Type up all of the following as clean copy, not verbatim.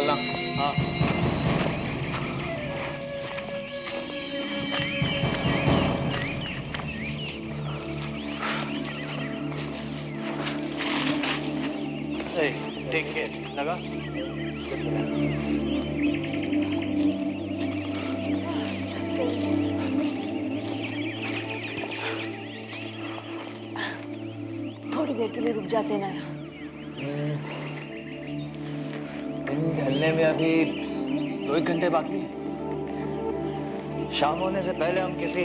निकालना। हाँ। Take care, लगा? थोड़ी देर के लिए रुक जाते ना यहाँ। दिन ढलने में अभी 2-1 घंटे बाकी है। शाम होने से पहले हम किसी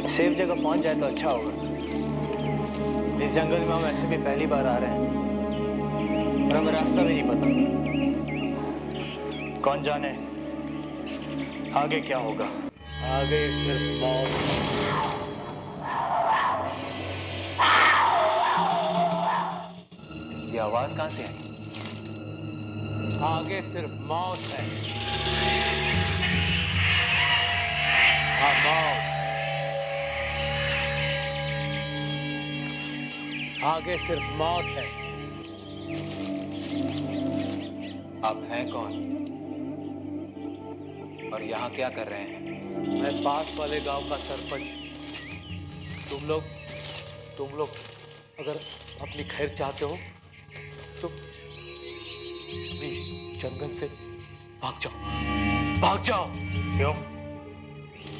सेफ जगह पहुंच जाए तो अच्छा होगा। इस जंगल में हम ऐसे भी पहली बार आ रहे हैं और हमें रास्ता भी नहीं पता। कौन जाने आगे क्या होगा। आगे सिर्फ मौत। ये आवाज कहां से आई? आगे सिर्फ मौत है। हाँ, मौत। आगे सिर्फ मौत है। आप हैं कौन और यहाँ क्या कर रहे हैं? मैं पास वाले गांव का सरपंच। तुम लोग अगर अपनी खैर चाहते हो तो प्लीज जंगल से भाग जाओ, भाग जाओ। क्यों?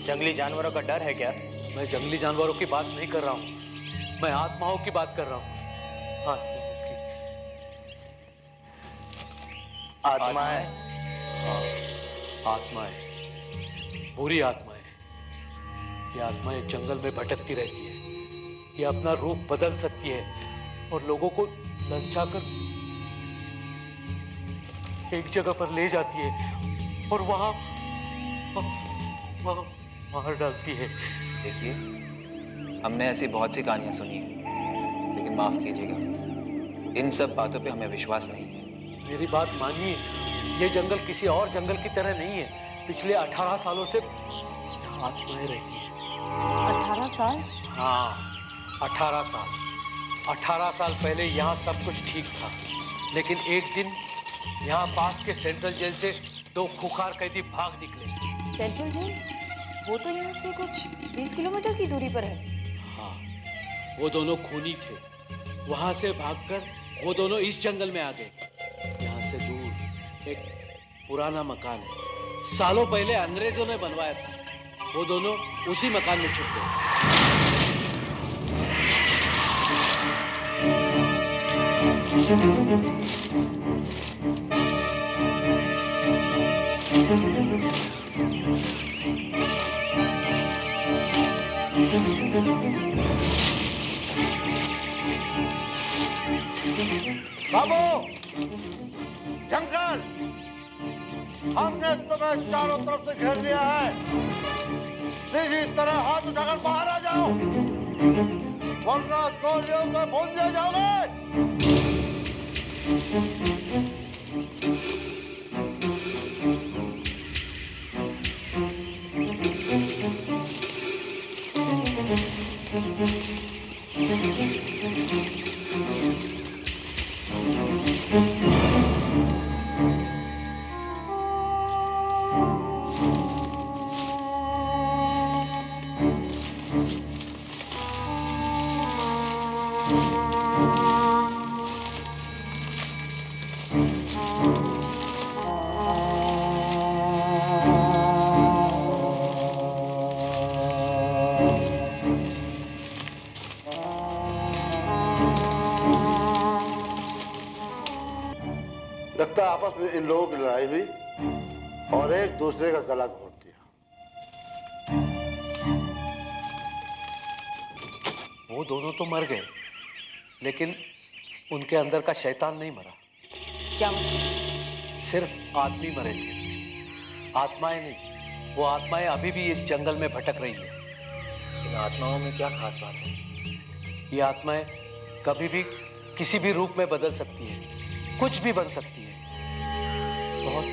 जंगली जानवरों का डर है क्या? मैं जंगली जानवरों की बात नहीं कर रहा हूँ, मैं आत्माओं की बात कर रहा हूँ। आत्माओं की। आत्माएं? हाँ, आत्माएं, बुरी आत्माएं। ये आत्माएं जंगल में भटकती रहती है। ये अपना रूप बदल सकती है और लोगों को ललचाकर एक जगह पर ले जाती है और वहां मार डालती है। देखिए, हमने ऐसी बहुत सी कहानियां सुनी हैं, लेकिन माफ कीजिएगा, इन सब बातों पे हमें विश्वास नहीं है। मेरी बात मानिए, ये जंगल किसी और जंगल की तरह नहीं है। पिछले 18 सालों से आत्माएं रहती हैं। 18 साल? हाँ, 18 साल। 18 साल पहले यहाँ सब कुछ ठीक था, लेकिन एक दिन यहाँ पास के सेंट्रल जेल से 2 खूंखार कैदी भाग निकले। Central jail? वो तो यहाँ से कुछ 20 किलोमीटर की दूरी पर है। हाँ, वो दोनों खूनी थे। वहां से भागकर वो दोनों इस जंगल में आ गए। यहाँ से दूर एक पुराना मकान है, सालों पहले अंग्रेजों ने बनवाया था। वो दोनों उसी मकान में छुप गए। बाबू, जंगल, हमने तुम्हें चारों तरफ से घेर लिया है। सीधी तरह हाथ उठाकर बाहर आ जाओ, वरना गोलियों से भून दिए जाओगे। लगता है आपस में इन लोगों की लड़ाई हुई और एक दूसरे का गला घोट दिया। वो दोनों तो मर गए, लेकिन उनके अंदर का शैतान नहीं मरा। क्या? सिर्फ आदमी मरे थे, आत्माएं नहीं। वो आत्माएं अभी भी इस जंगल में भटक रही है। इन आत्माओं में क्या खास बात है? ये आत्माएं कभी भी किसी भी रूप में बदल सकती है, कुछ भी बन सकती है। बहुत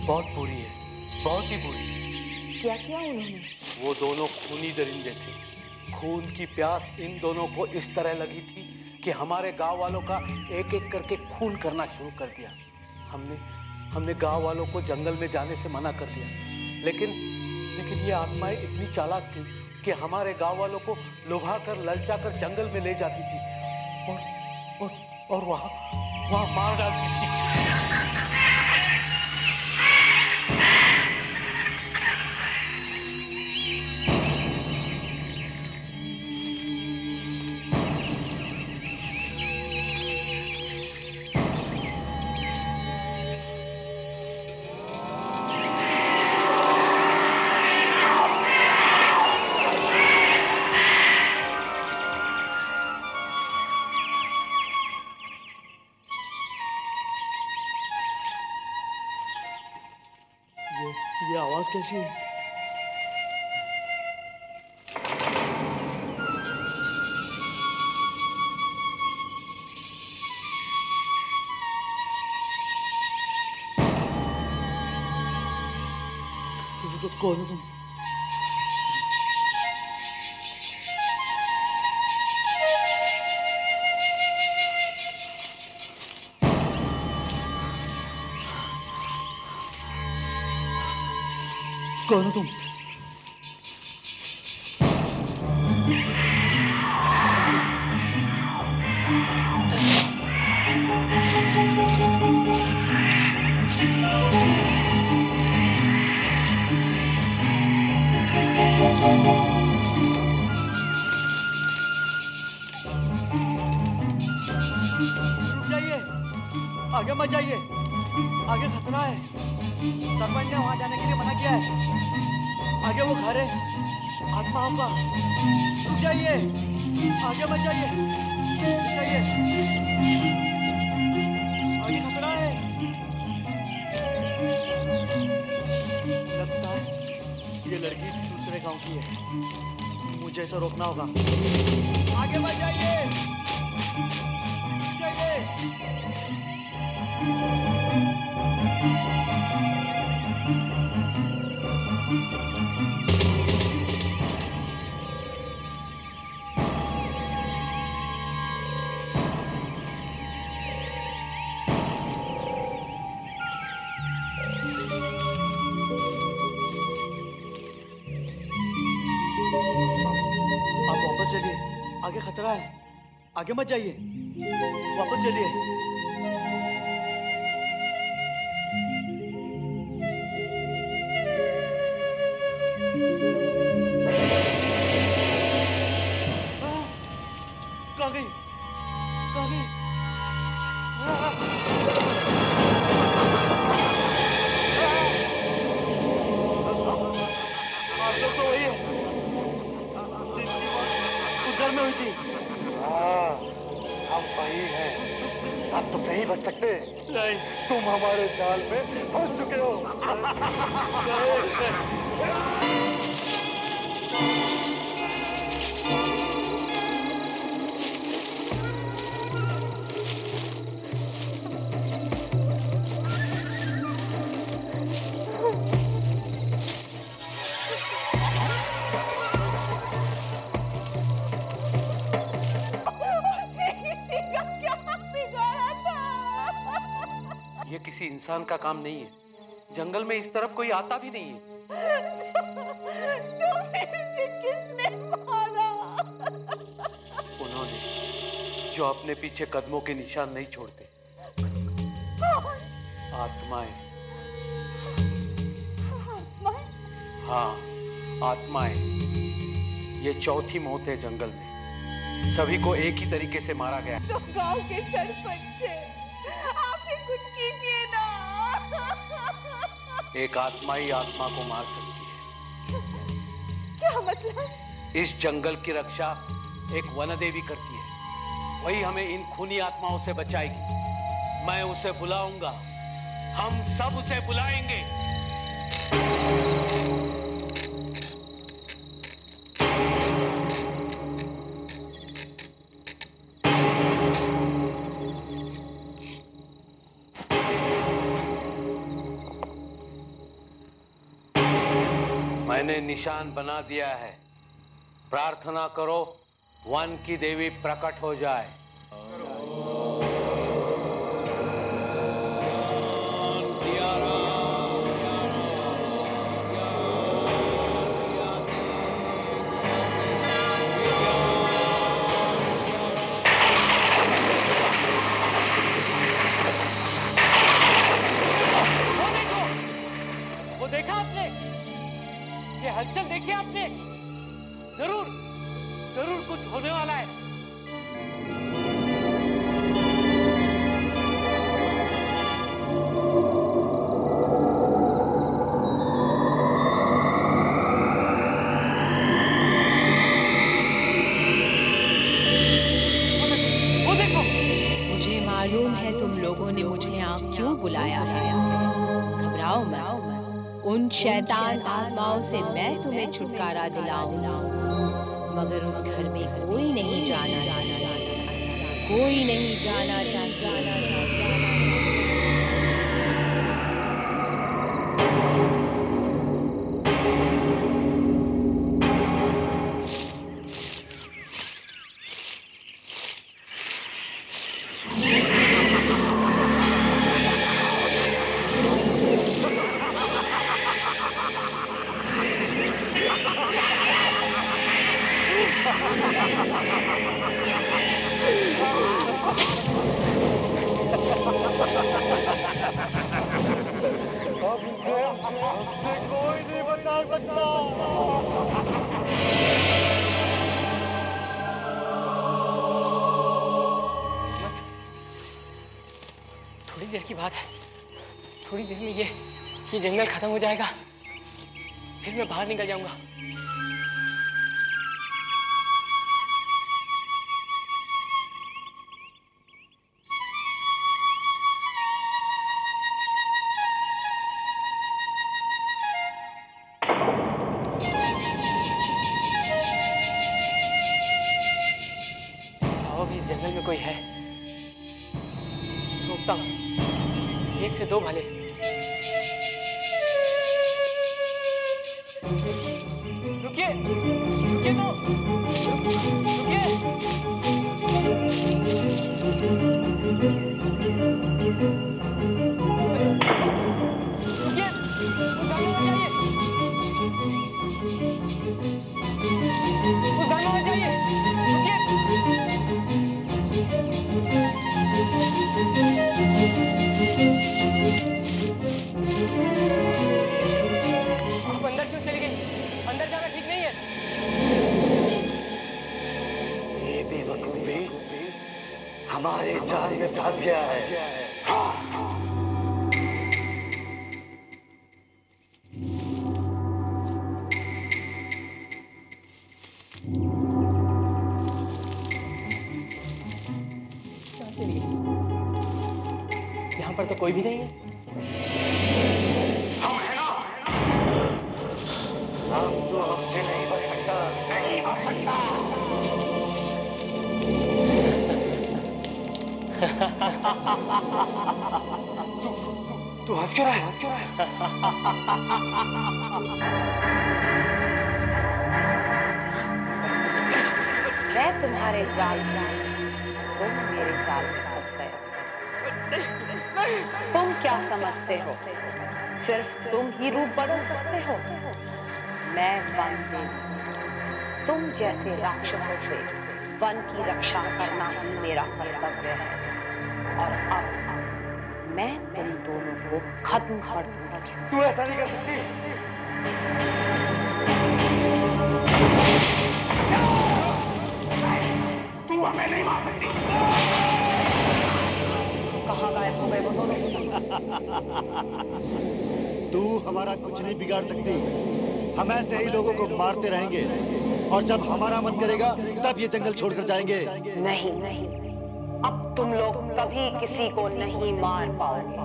बहुत बुरी है, बहुत ही बुरी। क्या किया उन्होंने? वो दोनों खूनी दरिंदे थे। खून की प्यास इन दोनों को इस तरह लगी थी कि हमारे गांव वालों का एक एक करके खून करना शुरू कर दिया। हमने गांव वालों को जंगल में जाने से मना कर दिया, लेकिन ये आत्माएं इतनी चालाक थी कि हमारे गांव वालों को लुभा कर ललचा कर जंगल में ले जाती थी और वहां मार डालती थी। ये आवाज कैसी है? तो कौन हो तुम? कौन हो तुम? रुक जाइए, आगे मत जाइए, आगे खतरा है। सरपंच ने वहां जाने के लिए मना किया है। आगे वो घर है, आत्मा होगा। रुक जाइए, आगे मत जाइए, रुक जाइए, आगे खतरा है। लगता है ये लड़की दूसरे गांव की है, मुझे इसे रोकना होगा। आगे मत जाइए, रुक जाइए। आप वापस चलिए, आगे खतरा है। आगे मत जाइए, वापस चलिए। कहाँ गई? कहाँ गई? तो वही है, उस घर में हुई थी। हाँ, हम वही हैं। अब तुम नहीं बच सकते। नहीं, तुम हमारे जाल में फंस चुके हो। ये किसी इंसान का काम नहीं है। जंगल में इस तरफ कोई आता भी नहीं है। किसने मारा? उन्होंने, जो अपने पीछे कदमों के निशान नहीं छोड़ते। आत्माएं। हाँ, आत्माएं। ये चौथी मौत है जंगल में। सभी को एक ही तरीके से मारा गया। तो गांव के सरपंच है, आप ही कुछ कीजिए ना। एक आत्मा ही आत्मा को मार सकती है। क्या मतलब? इस जंगल की रक्षा एक वनदेवी करती है। वही हमें इन खूनी आत्माओं से बचाएगी। मैं उसे बुलाऊंगा, हम सब उसे बुलाएंगे। मैंने निशान बना दिया है। प्रार्थना करो, वन की देवी प्रकट हो जाए। दिया जरूर कुछ होने वाला है। मुझे मालूम है तुम लोगों ने मुझे यहाँ क्यों बुलाया है। घबराओ मत, उन शैतान आत्माओं से मैं तुम्हें छुटकारा दिलाऊंगा। मगर उस घर में कोई नहीं जाना चाहता, कोई नहीं जाना चाहता। हमसे कोई नहीं बचा सकता। थोड़ी देर की बात है, थोड़ी देर में ये जंगल खत्म हो जाएगा, फिर मैं बाहर निकल जाऊंगा। आओ भी इस जंगल में कोई है, रोकता हूँ, 1 से 2 भले। रुकिए, रुकिए तो, रुकिए। रुकिए, उस गाड़ी में जाइए। उस गाड़ी में जाइए, रुकिए। आप अंदर क्यों चली गई? अंदर जाना ठीक नहीं है। ये बेवकूफ भी हमारे जाल में फंस गया है। कहाँ चली गई? यहाँ पर तो कोई भी नहीं है। हम तो हमसे नहीं बच सकता, नहीं बच सकता। तू हंस क्यों रहा है? हंस क्यों रहा है? मैं तुम्हारे जाल में, तुम मेरे जाल में फंस गए। तुम क्या समझते हो सिर्फ तुम ही रूप बदल सकते हो? मैं वन देवी, तुम जैसे राक्षसों से वन की रक्षा करना ही मेरा कर्तव्य है। और अब मैं तुम दोनों को खत्म कर दूंगी। तू ऐसा नहीं कर सकती। तू हमें नहीं मार सकती। कहाँ गायब हो गए वो दोनों? तू हमारा कुछ नहीं बिगाड़ सकती। हम ऐसे ही लोगों को मारते रहेंगे और जब हमारा मन करेगा तब ये जंगल छोड़कर जाएंगे। नहीं नहीं, अब तुम लोग कभी किसी को नहीं मार पाओगे।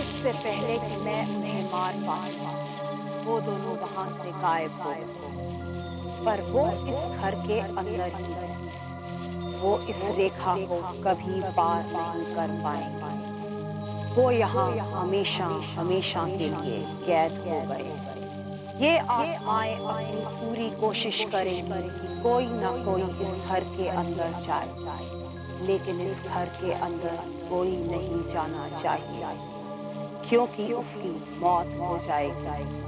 इससे पहले कि मैं उन्हें मार पाऊं, वो दोनों वहां से गायब हो गए। पर वो इस घर के अंदर ही है। वो इस रेखा को कभी पार नहीं कर पाएंगे। वो यहाँ हमेशा हमेशा के लिए कैद हो गए। ये आत्माएं अपनी पूरी कोशिश करेंगी कि कोई ना कोई इस घर के अंदर जाए, लेकिन इस घर के अंदर कोई नहीं जाना चाहिए, क्योंकि उसकी मौत हो जाएगी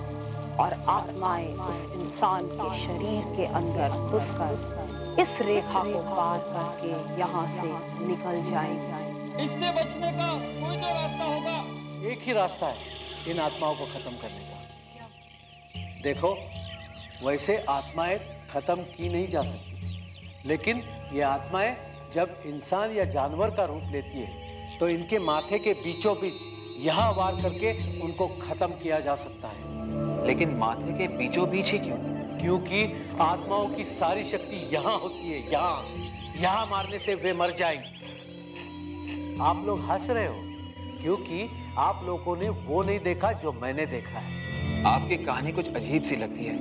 और आत्माएं उस इंसान के शरीर के अंदर घुसकर इस रेखा को पार करके यहाँ से निकल जाएंगी। इससे बचने का कोई तो रास्ता होगा। एक ही रास्ता है इन आत्माओं को खत्म करने का। देखो, वैसे आत्माएं खत्म की नहीं जा सकती, लेकिन ये आत्माएं जब इंसान या जानवर का रूप लेती है तो इनके माथे के बीचों बीच यहाँ वार करके उनको खत्म किया जा सकता है। लेकिन माथे के बीचों बीच ही क्यों? क्योंकि आत्माओं की सारी शक्ति यहाँ होती है, यहाँ मारने से वे मर जाएंगे। आप लोग हंस रहे हो क्योंकि आप लोगों ने वो नहीं देखा जो मैंने देखा है। आपकी कहानी कुछ अजीब सी लगती है।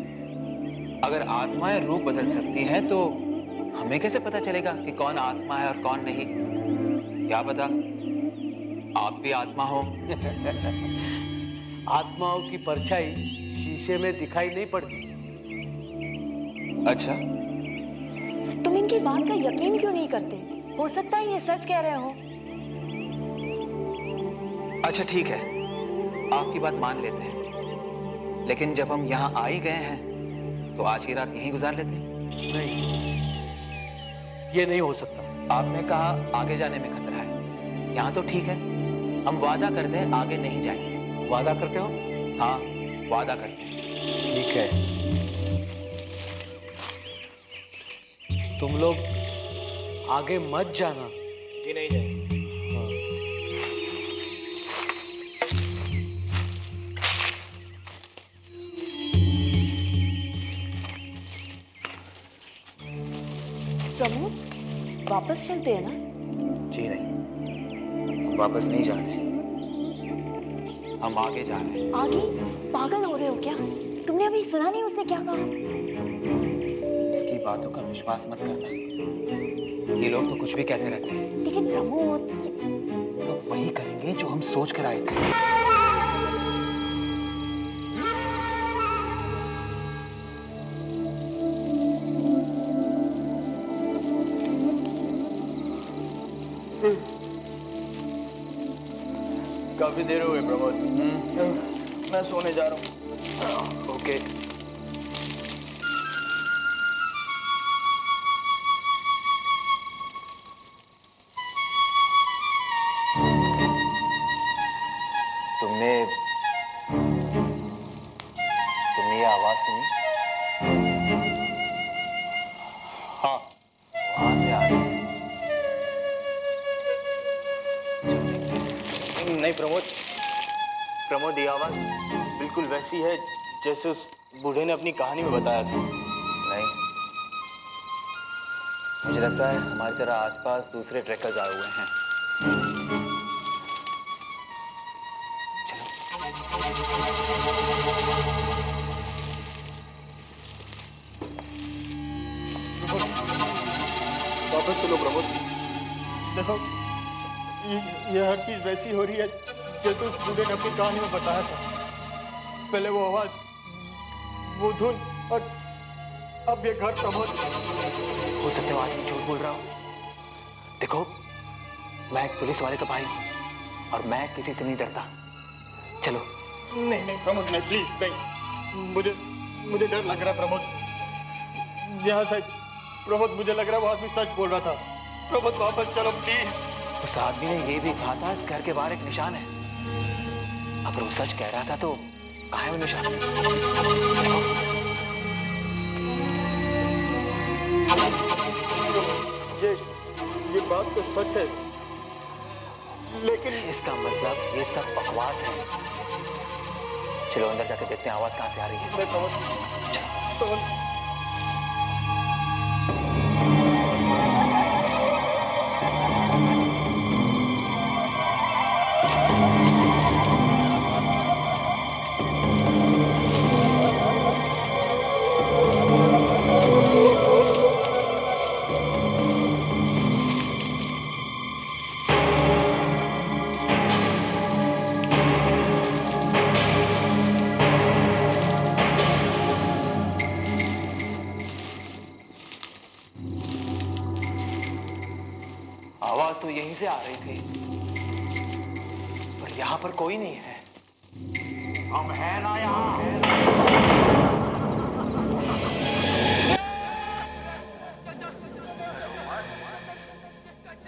अगर आत्माएं रूप बदल सकती हैं तो हमें कैसे पता चलेगा कि कौन आत्मा है और कौन नहीं? क्या पता आप भी आत्मा हो। आत्माओं की परछाई शीशे में दिखाई नहीं पड़ती। अच्छा, तुम इनकी बात का यकीन क्यों नहीं करते? हो सकता है ये सच कह रहे हो। अच्छा ठीक है, आपकी बात मान लेते हैं, लेकिन जब हम यहाँ आ ही गए हैं तो आज की रात यहीं गुजार लेते हैं। नहीं, ये नहीं हो सकता। आपने कहा आगे जाने में खतरा है। यहाँ तो ठीक है, हम वादा करते हैं आगे नहीं जाएंगे। वादा करते हो? हाँ, वादा करते हैं। ठीक है, तुम लोग आगे मत जाना। जी नहीं जाएंगे। प्रमोद, वापस चलते हैं ना? जी नहीं, वापस नहीं जा रहे, हम आगे जा रहे हैं। आगे? पागल हो रहे हो क्या? तुमने अभी सुना नहीं उसने क्या कहा? इसकी बातों का विश्वास मत करना, ये लोग तो कुछ भी कहते रहते हैं। लेकिन प्रमोद, लोग वही करेंगे जो हम सोच कर आए थे। काफी देर हो गई प्रमोद। मैं सोने जा रहा हूँ। ओके। तुमने ये आवाज सुनी? हाँ, वहां से आ रही है। नहीं प्रमोद, ये आवाज बिल्कुल वैसी है जैसे उस बूढ़े ने अपनी कहानी में बताया था। नहीं, मुझे लगता है हमारी तरह आसपास दूसरे ट्रैकर्स आए हुए हैं। वापस चलो प्रमोद। देखो, ये हर चीज वैसी हो रही है जैसे उस बूढ़े ने अपनी कहानी में बताया था। पहले वो आवाज, वो धुन, और अब ये घर प्रमोद। हो सकता है आदमी झूठ बोल रहा हो। देखो, मैं एक पुलिस वाले का भाई हूं और मैं किसी से नहीं डरता। चलो। नहीं प्रमोद, नहीं, प्लीज नहीं। मुझे डर लग रहा है प्रमोद। यहाँ से प्रमोद, मुझे लग रहा है वो आदमी सच बोल रहा था। प्रमोद वापस चलो प्लीज। उस आदमी ने ये भी कहा था इस घर के बाहर एक निशान है। अगर वो सच कह रहा था तो कहाँ है वो निशान? ये बात तो सच है, लेकिन इसका मतलब ये सब बकवास है। चलो अंदर जाकर देखते हैं आवाज कहाँ से आ रही है। प्रमोद, आवाज तो यहीं से आ रही थी, पर यहाँ पर कोई नहीं है। हम हैं ना यहाँ।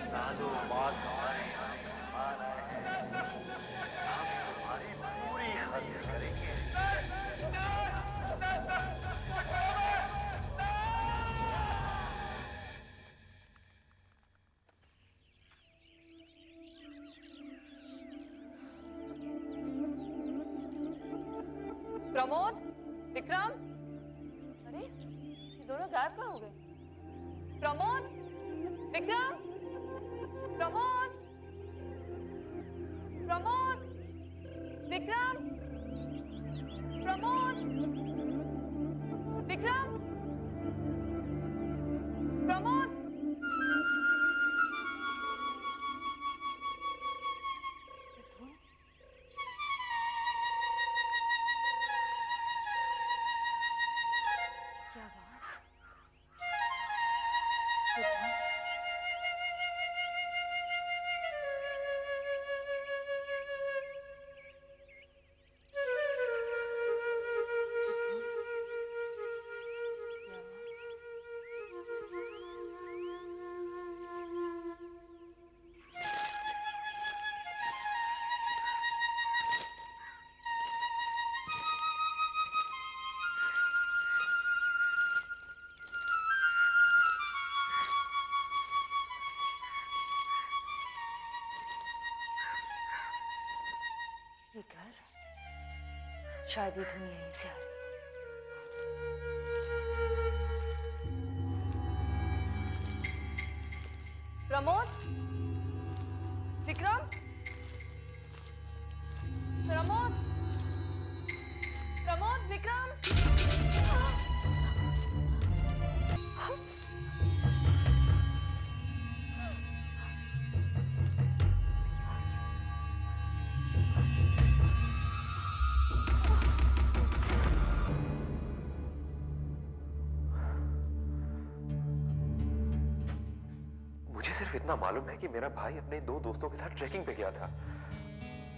सालों बाद हमारे यहाँ मेहमान आए हैं। हम तुम्हारी पूरी खातिर करेंगे। प्रमोद, विक्रम, अरे ये दोनों गायब कहाँ हो गए? प्रमोद, विक्रम, प्रमोद, प्रमोद, विक्रम, प्रमोद, विक्रम, प्रमोद। क्या आवाज? ये घर, शायद ये धुन यहीं से आ रही है। प्रमोद, विक्रम, प्रमोद, प्रमोद, विक्रम। मुझे सिर्फ इतना मालूम है कि मेरा भाई अपने 2 दोस्तों के साथ ट्रैकिंग पे गया था।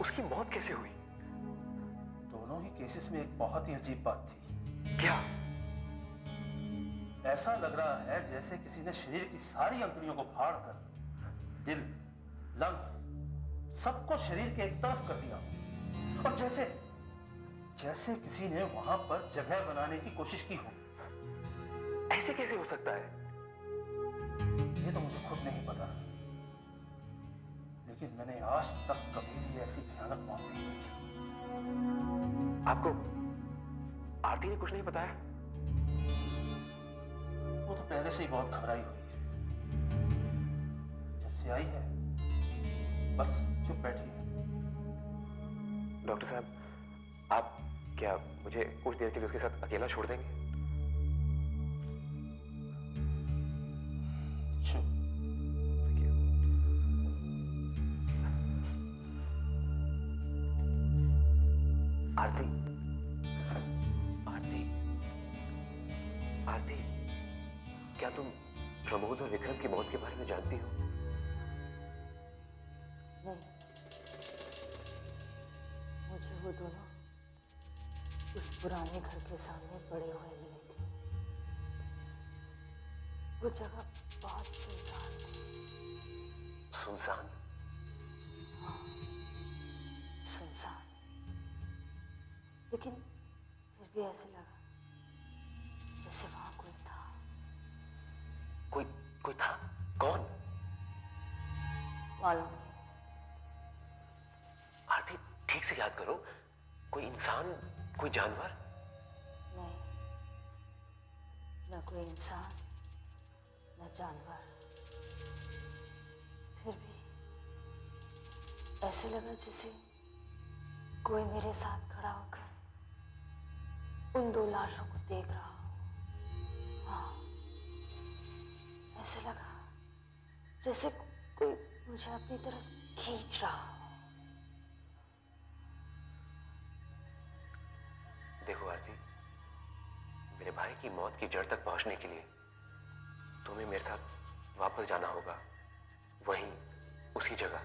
उसकी मौत कैसे हुई? दोनों ही केसेस में एक बहुत ही अजीब बात थी। क्या? ऐसा लग रहा है जैसे किसी ने शरीर की सारी अंतड़ियों को फाड़कर दिल, लंग्स, सबको शरीर के एक तरफ कर दिया, और जैसे जैसे किसी ने वहां पर जगह बनाने की कोशिश की हो। ऐसे कैसे हो सकता है? ये तो मुझे खुद नहीं पता, लेकिन मैंने आज तक कभी भी ऐसी भयानक मौत नहीं देखी। आपको आरती ने कुछ नहीं बताया? वो तो पहले से ही बहुत घबराई हुई है। जब से आई है बस चुप बैठी है। डॉक्टर साहब, आप क्या मुझे कुछ देर के लिए उसके साथ अकेला छोड़ देंगे? चुप। आरती, आरती, आरती, क्या तुम प्रमोद और विक्रम की मौत के बारे में जानती हो? नहीं, मुझे वो दोनों उस पुराने घर के सामने पड़े हुए मिले थे। वो जगह बहुत सुनसान थी। सुनसान? हाँ, सुनसान, लेकिन फिर भी ऐसे लगा जैसे वहां कोई था। कोई कोई था? कौन? मालूम नहीं। आरती, ठीक से याद करो। कोई इंसान, कोई जानवर? नहीं, न कोई इंसान न जानवर। फिर भी ऐसे लगा जैसे कोई मेरे साथ खड़ा होकर उन 2 लाशों को देख रहा हो। हाँ, ऐसे लगा जैसे कोई मुझे अपनी तरफ खींच रहा हो। देखो आरती, मेरे भाई की मौत की जड़ तक पहुंचने के लिए तुम्हें मेरे साथ वापस जाना होगा, वहीं उसी जगह।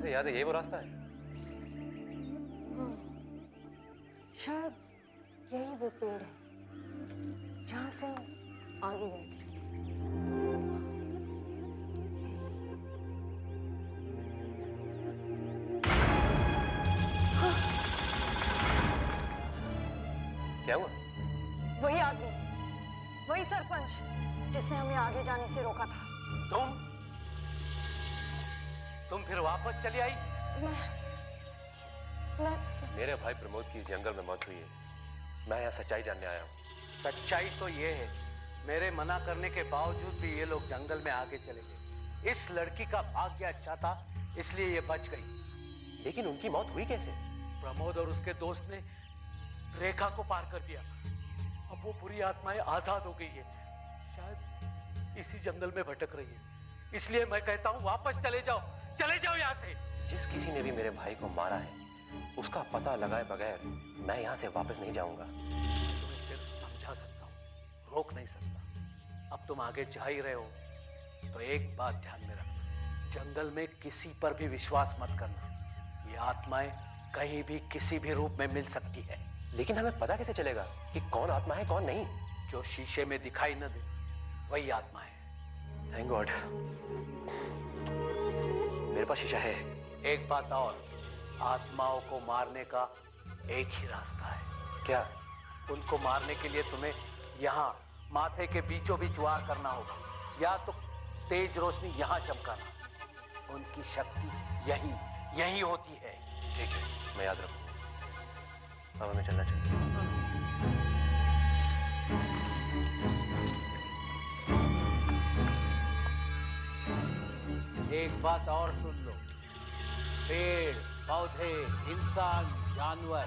से याद है, यही वो रास्ता है? हाँ, शायद यही वो पेड़ है जहां से हम आगे गए थे। क्या हुआ? वही आदमी, वही सरपंच जिसने हमें आगे जाने से रोका था। तुम फिर वापस चली आई? मैं मेरे भाई प्रमोद की जंगल में मौत हुई है। मैं यहाँ सच्चाई जानने आया हूँ। सच्चाई तो ये है, मेरे मना करने के बावजूद भी ये लोग जंगल में आगे चले गए। इस लड़की का भाग्य अच्छा था, इसलिए ये बच गई। लेकिन उनकी मौत हुई कैसे? प्रमोद और उसके दोस्त ने रेखा को पार कर दिया। अब वो बुरी आत्माएं आजाद हो गई है, शायद इसी जंगल में भटक रही है। इसलिए मैं कहता हूँ वापस चले जाओ यहाँ से। जिस किसी ने भी मेरे भाई को मारा है, उसका पता लगाए बगैर मैं यहाँ से वापस नहीं जाऊंगा। तुम्हें सिर्फ समझा सकता हूँ, रोक नहीं सकता। अब तुम आगे जा ही रहे हो तो एक बात ध्यान में रखना, जंगल में किसी पर भी विश्वास मत करना। ये आत्माएं कहीं भी किसी भी रूप में मिल सकती है। लेकिन हमें पता कैसे चलेगा कि कौन आत्मा है कौन नहीं? जो शीशे में दिखाई न दे वही आत्मा है। थैंक गॉड, मेरे पास शीशा है। एक बात और, आत्माओं को मारने का एक ही रास्ता है। क्या? उनको मारने के लिए तुम्हें यहाँ माथे के बीचों बीच वार करना होगा, या तो तेज रोशनी यहाँ चमकाना। उनकी शक्ति यही होती है। ठीक है, मैं याद रखूंगा। अब हमें चलना चाहिए। एक बात और सुन लो, पेड़ पौधे इंसान जानवर,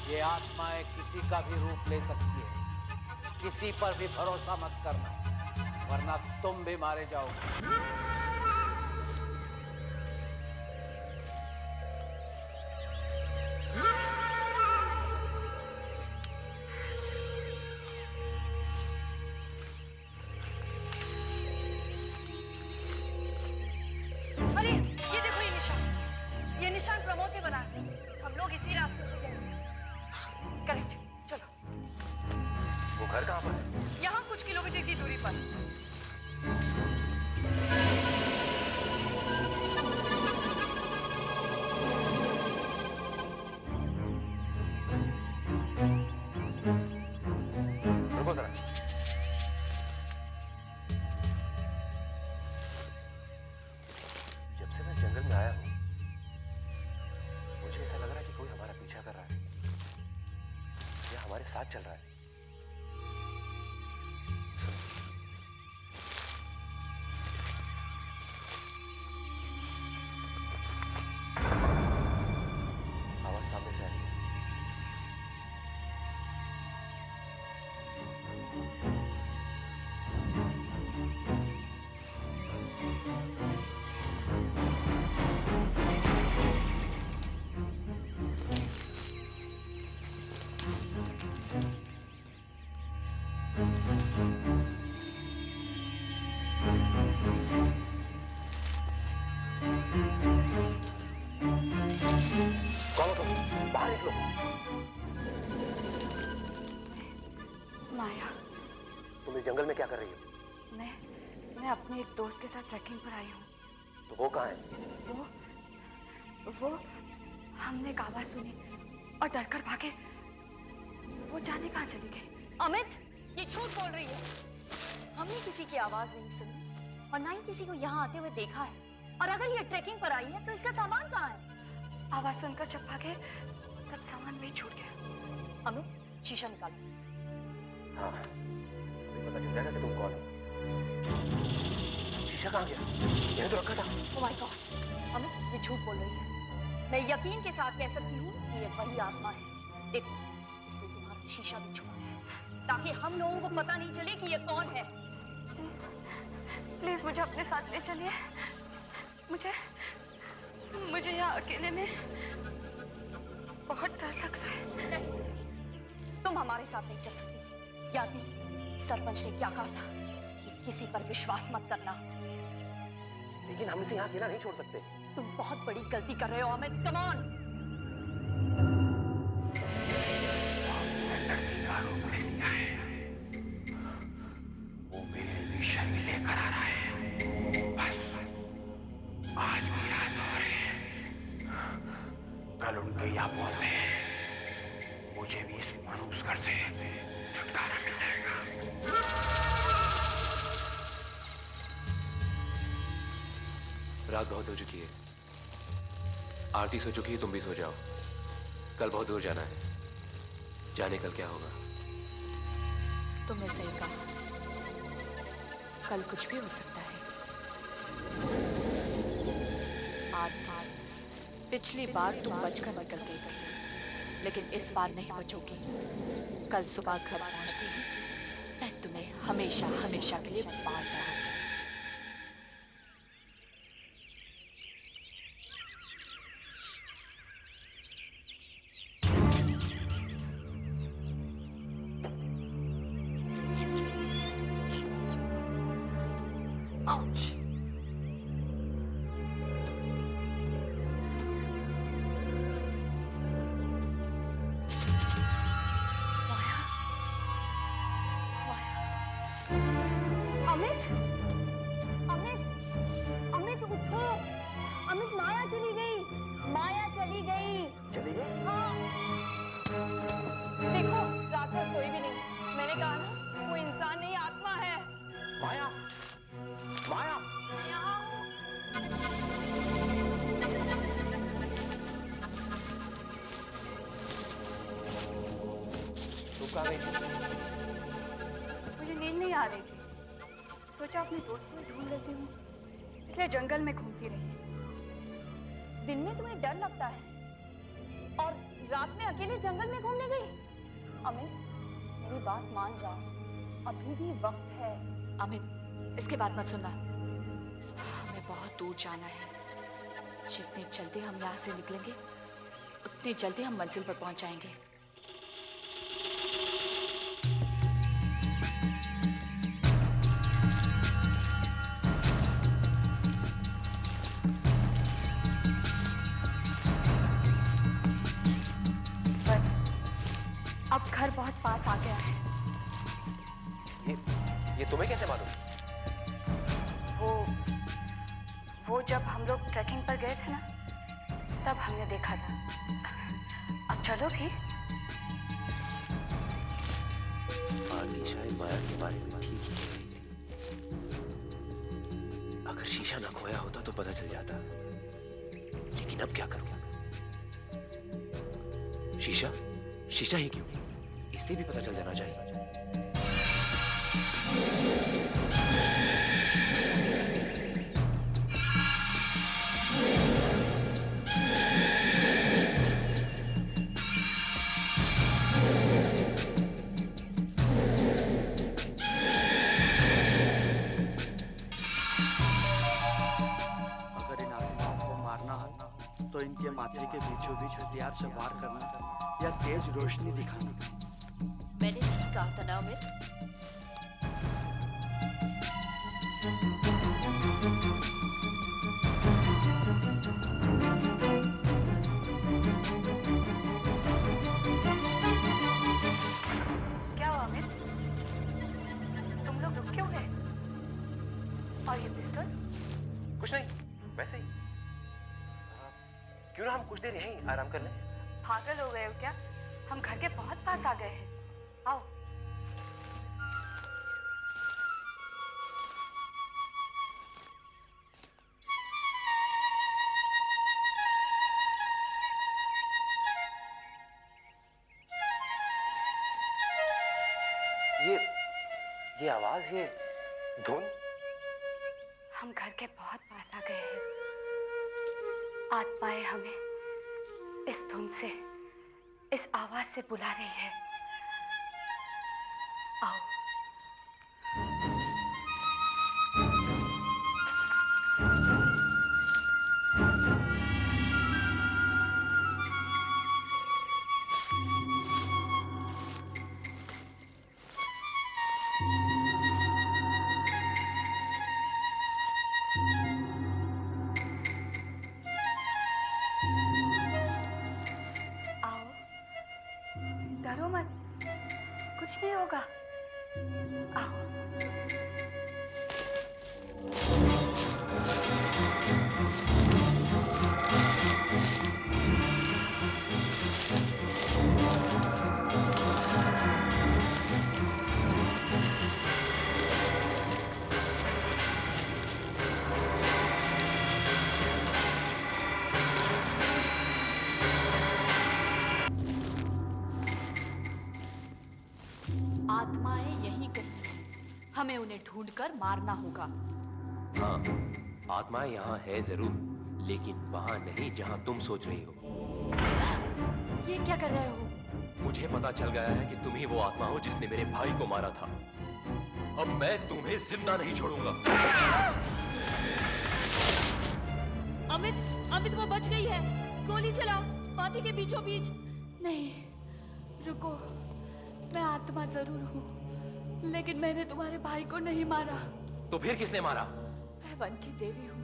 ये आत्माएं किसी का भी रूप ले सकती है। किसी पर भी भरोसा मत करना, वरना तुम भी मारे जाओगे। अरे ये देखो, ये निशान प्रमोद ने बनाया। हम लोग इसी रास्ते से गए। करेक्ट, चलो। वो घर कहाँ पर है? यहाँ कुछ किलोमीटर की दूरी पर। रुको जरा। जब से मैं जंगल में आया हूं, मुझे ऐसा लग रहा है कि कोई हमारा पीछा कर रहा है या हमारे साथ चल रहा है। सुनो, आवाज सामने से आ रही है। कौन हो तुम? बाहर निकलो। माया, तुम इस जंगल में क्या कर रही हो? मैं अपने एक दोस्त के साथ ट्रैकिंग पर आई हूँ। तो वो कहाँ है? वो हमने एक आवाज सुनी और डरकर भागे। वो जाने कहाँ चली गई। अमित, ये झूठ बोल रही है। हमने किसी की आवाज नहीं सुनी और ना ही किसी को यहाँ आते हुए देखा है। और अगर ये ट्रैकिंग पर आई है तो इसका सामान कहाँ है? आवाज सुनकर जब भागे तब सामान वही छूट गया। अमित, शीशा निकालो। हाँ, अभी पता चल जाएगा कि तुम कौन हो। शीशा कहाँ गया? यहीं तो रखा था। ओह माय गॉड, अमित ये झूठ बोल रही है। मैं यकीन के साथ कह सकती हूँ कि ये वही आत्मा है। देखो, इसने तुम्हारा शीशा भी छुपाया है ताकि हम लोगों को पता नहीं चले कि ये कौन है। प्लीज मुझे अपने साथ ले चलिए। मुझे यहाँ अकेले में बहुत डर लग रहा है। नहीं, तुम हमारे साथ नहीं चल सकती। याद नहीं सरपंच ने क्या कहा था कि किसी पर विश्वास मत करना। लेकिन हम इसे यहाँ अकेला नहीं छोड़ सकते। तुम बहुत बड़ी गलती कर रहे हो अमित, कम ऑन। वो मेरे लिए शर्मी लेकर आ रहा है। बस आज भी रात हो रही है, कल उनके यहाँ पहुंचते हैं, मुझे भी इस मानूस घर से छुटकारा मिल जाएगा। रात बहुत हो चुकी है, आरती सो चुकी है, तुम भी सो जाओ। कल बहुत दूर जाना है, जाने कल क्या होगा। तुमने सही कहा, कल कुछ भी हो सकता है। आज पिछली बार तुम बचकर निकल गई थी, लेकिन इस बार नहीं बचोगी। कल सुबह घर पहुंचती ही मैं तुम्हें हमेशा हमेशा के लिए मार दूंगी। Ouch. अमित, अमित, अमित उठो। अमित, माया चली गई। माया चली गई। चली गई? हाँ। देखो, रात भर सोई भी नहीं। मैंने कहा ना, वो इंसान नहीं आत्मा है। माया, माया। यहाँ हूँ। तू कहाँ गई? मुझे नींद नहीं आ रही थी, सोचा अपने दोस्त को ढूंढ लेती हूँ, इसलिए जंगल में घूमती रही। दिन में तुम्हें डर लगता है और रात में अकेले जंगल में घूमने गई? अमित, मेरी बात मान जाओ, अभी भी वक्त है। अमित, इसके बाद मत सुनना, हमें बहुत दूर जाना है। जितनी जल्दी हम यहाँ से निकलेंगे, उतनी जल्दी हम मंजिल पर पहुंच जाएंगे। अब घर बहुत पास आ गया है। ये तुम्हें कैसे मालूम? वो जब हम लोग ट्रैकिंग पर गए थे ना, तब हमने देखा था। अब चलो भी। आरती शायद माया के बारे में ठीक ही कह रही थी। अगर शीशा ना खोया होता तो पता चल जाता, लेकिन अब क्या करूं? शीशा? शीशा ही क्यों? इससे भी पता चल जाना चाहिए। अगर इन आत्माओं को मारना हो तो इनके माथे के बीचों बीच हथियार से वार करना या तेज रोशनी दिखाना। मैंने ठीक कहा था ना अमित? क्या हुआ अमित? तुम लोग रुक क्यों गए? और ये पिस्तौल? कुछ नहीं, वैसे ही। क्यों ना हम कुछ देर यहीं आराम कर लें? पागल हो गए हो क्या? हम घर के बहुत पास आ गए हैं। आओ। ये आवाज, ये धुन। हम घर के बहुत पास आ गए हैं। आत्माएं हमें इस धुन से, इस आवाज से बुला रही है। आओ। आत्माएं यहीं कहीं हैं। हमें उन्हें ढूंढकर मारना होगा। हाँ, आत्माएं यहाँ है जरूर, लेकिन वहाँ नहीं जहाँ तुम सोच रही हो। ये क्या कर रहे हो? मुझे पता चल गया है कि तुम ही वो आत्मा हो जिसने मेरे भाई को मारा था। अब मैं तुम्हें जिंदा नहीं छोड़ूंगा। अमित वो बच गई है। गोली चलाओ, माथे के बीचों बीच। नहीं, रुको। मैं आत्मा जरूर हूँ, लेकिन मैंने तुम्हारे भाई को नहीं मारा। तो फिर किसने मारा? मैं वन की देवी हूँ।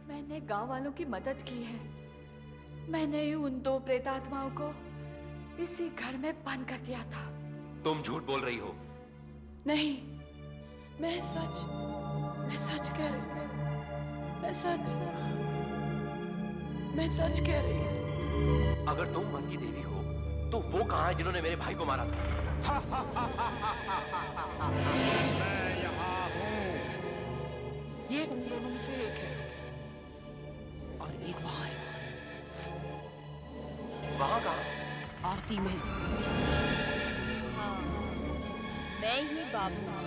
मैंने गांव वालों की मदद की है। मैंने ही उन दो प्रेतात्माओं को इसी घर में बंद कर दिया था। तुम झूठ बोल रही हो। नहीं, मैं सच कह रही हूँ। मैं सच कह रही हूँ। अगर तुम वन की देवी हो, तो वो कहाँ है जिन्होंने मेरे भाई को मारा था? मैं यहाँ हूँ। ये उन दोनों में से एक है और एक वहाँ है। वहाँ कहाँ? आरती में। हाँ, मैं ही बाबू हूँ।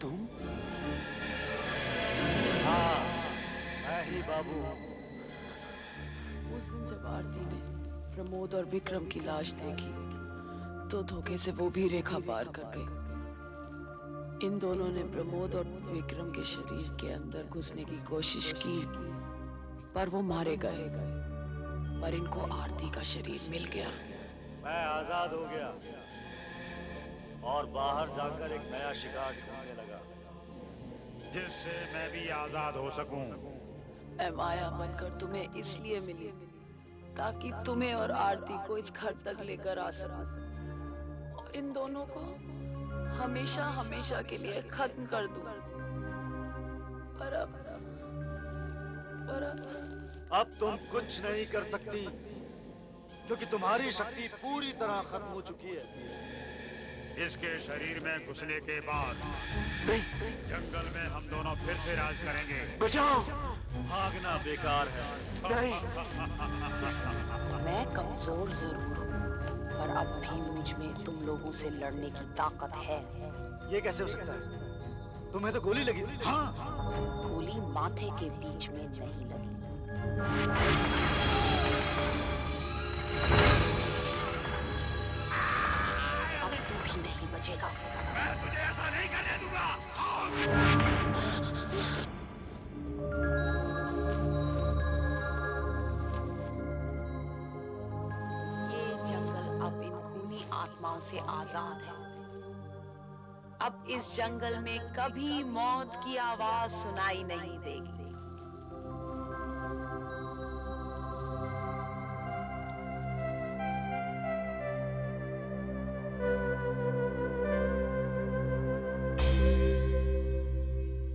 तुम? हाँ, मैं ही बाबू हूँ। उस दिन जब आरती ने प्रमोद और विक्रम की लाश देखी, तो धोखे से वो भी रेखा पार कर गई। इन दोनों ने प्रमोद और विक्रम के शरीर के अंदर घुसने की कोशिश की, पर वो मारे गए। पर इनको आरती का शरीर मिल गया। मैं आजाद हो गया और बाहर जाकर एक नया शिकार ढूंढने लगा, जिससे मैं भी आजाद हो सकूं। मैं माया बनकर तुम्हें इसलिए मिली ताकि तुम्हें और आरती को इस घर तक लेकर आ सकूं और इन दोनों को हमेशा हमेशा के लिए खत्म कर दूं। पर अब तुम कुछ नहीं कर सकती, क्योंकि तुम्हारी शक्ति पूरी तरह खत्म हो चुकी है। इसके शरीर में घुसने के बाद जंगल में हम दोनों फिर से राज करेंगे। बचाओ! भागना बेकार है। नहीं। मैं कमजोर जरूर हूँ, पर अब भी मुझ में तुम लोगों से लड़ने की ताकत है। ये कैसे हो सकता है? तुम्हें तो गोली लगी थी। हाँ, गोली माथे के बीच में नहीं लगी। अब तू भी नहीं बचेगा। मैं तुझे ऐसा नहीं करने दूंगा। ये जंगल अब इन खूनी आत्माओं से आजाद है। अब इस जंगल में कभी मौत की आवाज सुनाई नहीं देगी।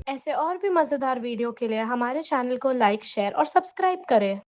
ऐसे और भी मजेदार वीडियो के लिए हमारे चैनल को लाइक, शेयर और सब्सक्राइब करें।